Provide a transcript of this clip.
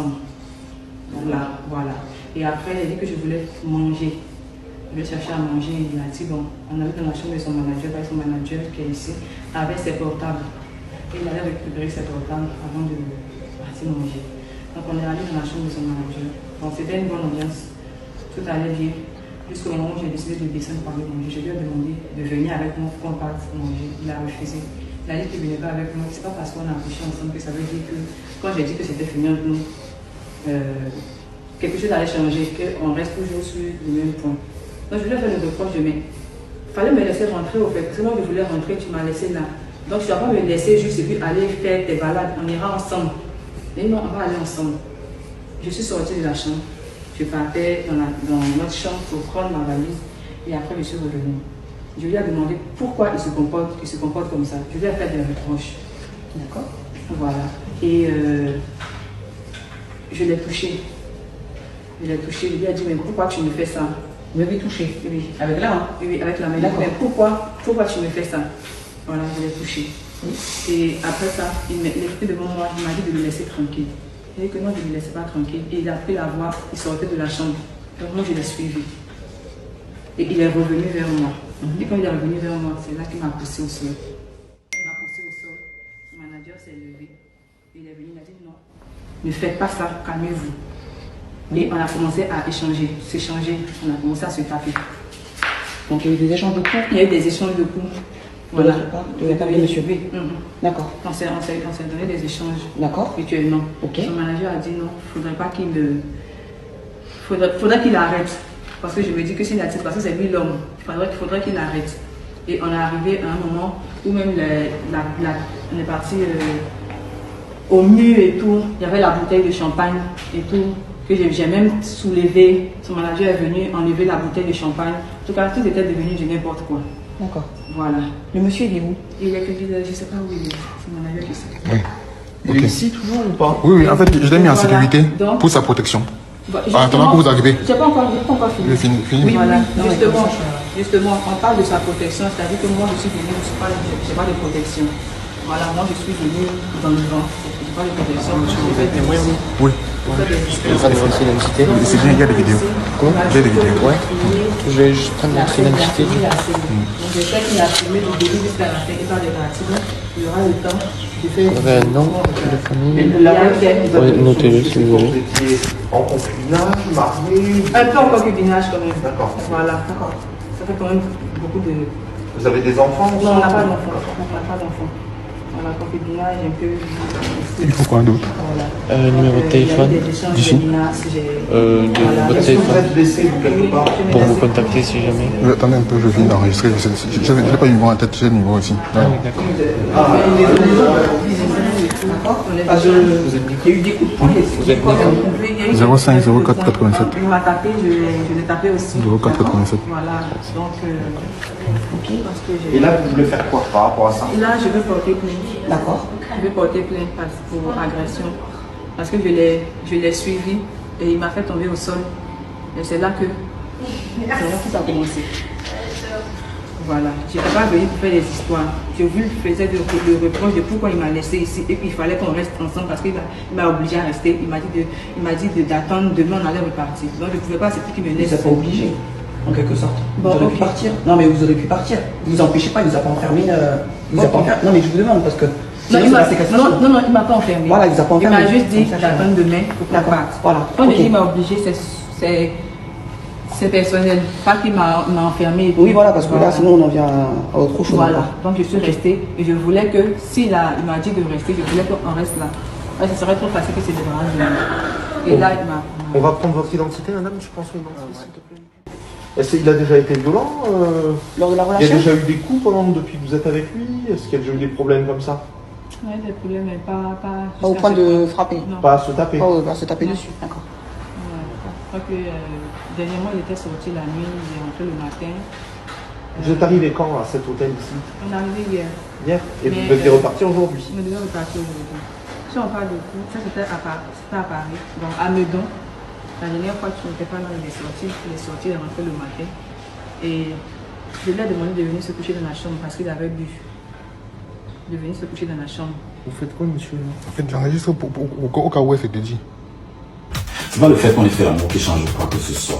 ensemble. Donc là, voilà. Et après, il a dit que je voulais manger. Je vais chercher à manger. Il a dit, bon, on avait dans la chambre de son manager, son manager qui est ici, avait ses portables. Et il allait récupérer ses portables avant de partir manger. Donc on est allé dans la chambre de son manager. Bon, c'était une bonne ambiance. Tout allait bien. Jusqu'au moment où j'ai décidé de descendre pour aller manger. Je lui ai demandé de venir avec moi pour qu'on parte manger. Il a refusé. Il a dit qu'il ne venait pas avec moi. C'est pas parce qu'on a couché ensemble que ça veut dire que quand j'ai dit que c'était fini entre nous, quelque chose allait changer, qu'on reste toujours sur le même point. Donc je voulais faire le reproche de mais il fallait me laisser rentrer au fait. Parce que moi je voulais rentrer, tu m'as laissé là. Donc tu ne vas pas me laisser juste et puis aller faire tes balades. On ira ensemble. Mais non, on va aller ensemble. Je suis sortie de la chambre. Je partais dans notre chambre pour prendre ma valise. Et après je suis revenue. Je lui ai demandé pourquoi il se comporte comme ça. Je lui ai fait des reproches. D'accord. Voilà. Et je l'ai touché. Je l'ai touché. Je lui ai dit, mais pourquoi tu me fais ça? Vous m'avez touché? Oui. Avec la main? Oui, avec la main. Mais pourquoi tu me fais ça? Voilà, je l'ai touché. Oui. Et après ça, il était devant moi, il m'a dit de le laisser tranquille. Il a dit que non, je ne le laissais pas tranquille. Et il a pris la voix, il sortait de la chambre. Donc moi, je l'ai suivi. Et il est revenu vers moi. Et quand il est revenu vers moi, c'est là qu'il m'a poussé au sol. Il m'a poussé au sol. Le manager s'est levé. Il est venu, il m'a dit non, ne faites pas ça, calmez-vous. Et on a commencé à échanger, s'échanger, on a commencé à se taper. Donc il y a eu des échanges de coups? Il y a eu des échanges de coups. Voilà. De la part de monsieur? Oui. D'accord. On s'est donné des échanges. D'accord. Mutuellement. Ok. Son manager a dit non, il ne faudrait pas qu'il faudrait qu'il arrête. Parce que je me dis que s'il attire, parce que c'est lui l'homme, il faudrait qu'il arrête. Et on est arrivé à un moment où même on est parti au mur et tout. Il y avait la bouteille de champagne et tout. Que j'ai même soulevé. Son manager est venu enlever la bouteille de champagne. En tout cas, tout était devenu de n'importe quoi. D'accord. Voilà. Le monsieur, il est où? Il est que je ne sais pas où il est. C'est mon manager qui sait. Oui. Il est ici toujours ou pas? Oui, en fait, je l'ai mis en sécurité Donc, pour sa protection. En en attendant que vous arrivez. Je n'ai pas encore fini. Fini. Oui, voilà. Justement, on parle de sa protection, c'est-à-dire que moi, je suis venue, je n'ai pas de protection. Voilà, moi, je suis venue dans le vent. Je n'ai pas de protection. Oui. C'est bien, il y a des vidéos. Comment? Il y a des vidéos. Ouais. Je vais juste prendre montrer l'identité. Donc, je sais qu'il a filmé du début jusqu'à la fin et pas de partie. Donc, il y aura le temps de faire. Vous avez un nom de famille? Oui, notez-le si vous voulez. En concubinage, marié? Un peu en concubinage quand même. D'accord. Voilà, d'accord. Ça fait quand même beaucoup de. Vous avez des enfants? Non, on n'a pas d'enfants. On n'a pas d'enfants. On a concubinage un peu. Il faut quoi d'autre? Voilà. Numéro de téléphone? D'ici. Votre téléphone? Pour vous contacter si jamais. Attendez un peu, je viens d'enregistrer. Je n'ai pas eu le numéro en tête, j'ai le numéro ici. D'accord. Vous êtes il y a eu des coups de poing. Vous êtes d'accord? 05 04 87. Il m'a tapé, je l'ai tapé aussi. 04 87. Voilà, donc parce que Et là, vous voulez faire quoi par rapport à ça? Et là, je veux porter plainte. D'accord. Je veux porter plainte pour agression. Parce que je l'ai suivi et il m'a fait tomber au sol. Et c'est là que ça a commencé. Voilà. Je n'étais pas venue pour faire des histoires. Je lui faisais le reproche de pourquoi il m'a laissé ici et puis il fallait qu'on reste ensemble parce qu'il m'a obligé à rester. Il m'a dit d'attendre, demain on allait repartir. Donc je ne pouvais pas accepter qu'il me laisse. Il vous a pas obligé, en quelque sorte. Bon, vous aurez pu partir. Non, mais vous aurez pu partir. Vous vous empêchez pas, il vous a pas enfermé. Non, mais je vous demande parce que. Non, il ne m'a pas enfermé. Voilà, il vous a pas enfermé. Il m'a juste dit d'attendre demain pour qu'on parte. Voilà. Quand je dis il m'a obligé, c'est personnel, pas qu'il m'a enfermé. Oui, voilà, parce que là, sinon on en vient à autre chose. Voilà, donc je suis restée et je voulais que, il m'a dit de rester, je voulais qu'on reste là. Ouais, ce serait trop facile que c'est de rendre. Et là, il m'a. On va prendre votre identité, madame, je pense, s'il te plaît. Est-ce qu'il a déjà été violent Lors de la Il y a relation? déjà eu des coups depuis que vous êtes avec lui? Est-ce qu'il y a déjà eu des problèmes comme ça? Oui, des problèmes, mais pas Au point de frapper? Non. Pas à se taper? Pas à se taper Non. dessus, d'accord. Je crois que dernièrement, il était sorti la nuit, il est rentré le matin. Vous êtes arrivé quand à cet hôtel ici? On est arrivé hier. Hier? Et Mais, vous deviez repartir aujourd'hui? On devait repartir aujourd'hui. Si on parle de coup, ça c'était à Paris, donc à Meudon. La dernière fois que tu n'étais pas là, il est sorti, il est rentré le matin. Et je lui ai demandé de venir se coucher dans la chambre parce qu'il avait bu. De venir se coucher dans la chambre. Vous faites quoi, monsieur? En fait, j'enregistre au cas où elle s'était dit. C'est pas le fait qu'on ait fait l'amour qui change quoi que ce soit.